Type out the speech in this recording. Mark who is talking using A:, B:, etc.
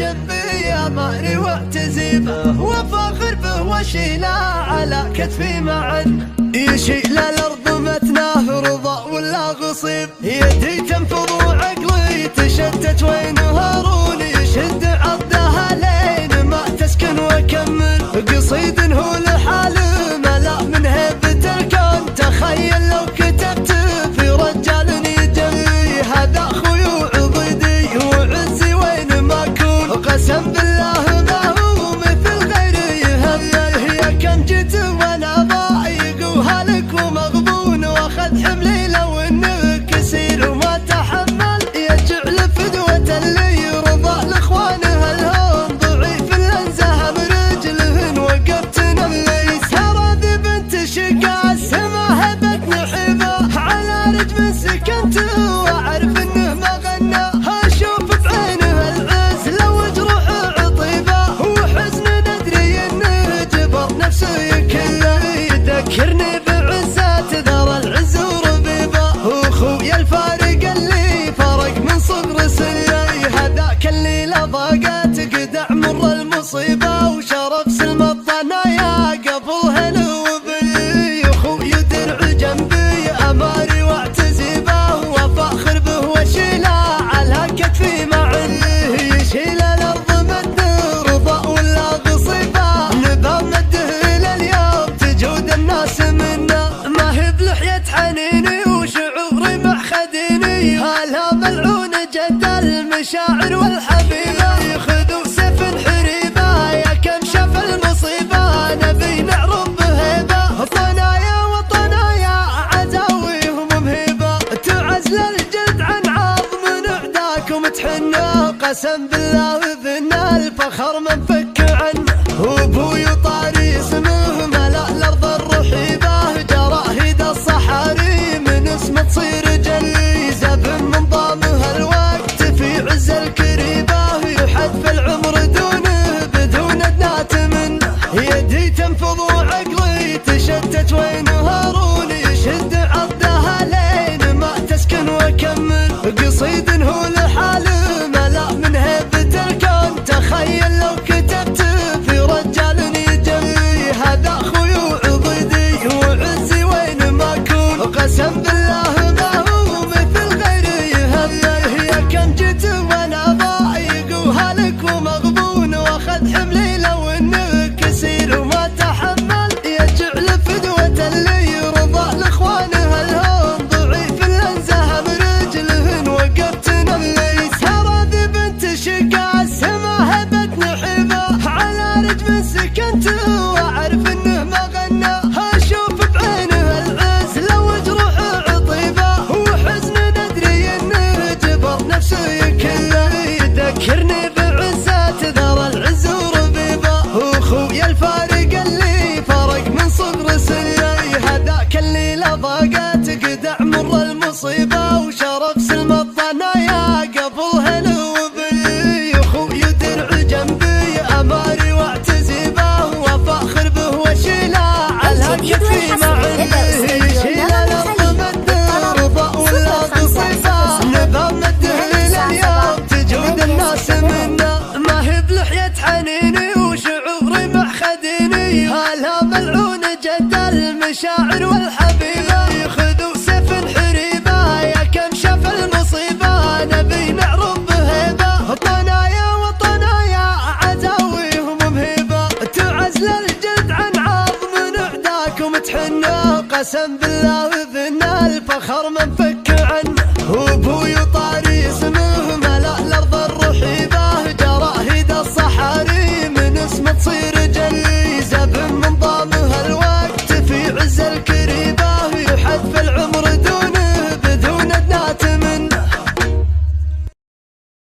A: جنبي يا ماري واعتزبه، وفاخر به واشيله على كتفي معا، يشيل الارض متناه رضا ولا غصيب، يدي تنفض وعقلي تشتت وين هارون، يشد عضها لين ما تسكن وكمل، قصيد هو لحاله ملا من هيبة الكون، تخيل لو كتبت في رجال يجري، هذا اخوي وعضيدي وعزي وين ما اكون، قسم بالله ما هو مثل غيري، هي كم جيت وانا ضايق وهلك ومغبون، واخذ حملي لو انه كسير وما تحمل، يجعل فدوة اللي يرضى لاخوانه الهون، ضعيف الانزهم رجلهن وقفت نميس، هذه بنت شقاس ما هبت نحبه، على رجم سكنت واعرف انه ما غنى، اشوف بعينه العز لو جروح عطيبه، وحزن ندري انه جبر نفسه يكله، يذكرني بعزات ذر العز وربيبه، واخويا الفارق اللي فرق من صغر سني، هذاك اللي لضاقت قدع مر المصيبه، وشرف سلم الطنايا قبل هلو بي، اخويا درع جنبي اماري واعتزبه، وفاخر به واشيله على كتفي معا، يشيل الارض مده رضا ولا غصيبه، نبا مده الى اليوم تجود الناس منا، ما هي بلحية حنيني وشعوري مع خديني، هلا ملعون جد المشاعر والحبيبه، يخذوا سيف حريبه يا كم شاف المصيبه، نبي نعرض بهيبه، طنايا وطنايا عزاويهم مهيبه، تعز للجلد عن عظم نعداكم تحنه، قسم بالله ذن الفخر منفك عنه، وابوي طاري اسمه ملا الارض الرحيبه، جراهيد الصحاري من اسمه تصير جليزه، من ضامها الوقت في عز الكريبه، يحد في العمر دونه بدون ادنات منه، يدي تنفض وعقلي تشتت وين هارون، يشد عضها لين ما تسكن وكمل، قصيد هو لحاله ملا من هيبة الكون، تخيل لو كتبت في رجال يجري، هذا اخوي وعضيدي وعزي وين ما اكون، قسم بالله ما هو مثل غيري، هي كم جيت وانا ضايق وهلك ومغبون، واخذ حملي لو انه كسير وما تحمل، يجعل فدوة اللي يرضى لاخوانه الهون، ضعيف الانزهم رجلهن وقفت نميس، هذه بنت شقاس ما هبت نحبه، على رجم سكنت واعرف انه ما غنى، اشوف بعينه العز لو جروح عطيبه، وحزن ندري انه جبر نفسه يكله، يذكرني بعزات ذر العز وربيبه، واخويا الفارق اللي فرق من صغر سني، هذاك اللي لضاقت قدع مر المصيبه، وشرف سلم الطنايا قبل هلو بي، اخويا درع جنبي اماري واعتزبه، وفاخر به واشيله على كتفي معا، يشيل الارض مده رضا ولا غصيبه، نبا مده الى اليوم تجود الناس منا، ما هي بلحية حنيني وشعوري مع خديني، هلا ملعون جد المشاعر والحبيبه، يخذوا سيف حريبه يا كم شاف المصيبه، نبي نعرض بهيبه، طنايا وطنايا عزاويهم مهيبه، تعز للجلد عن عظم نعداكم تحنه، قسم بالله ذن الفخر منفك عنه، وابوي طاري اسمه ملا الارض الرحيبه، جراهيد الصحاري من اسمه تصير جليزه، من ضامها الوقت في عز الكريم.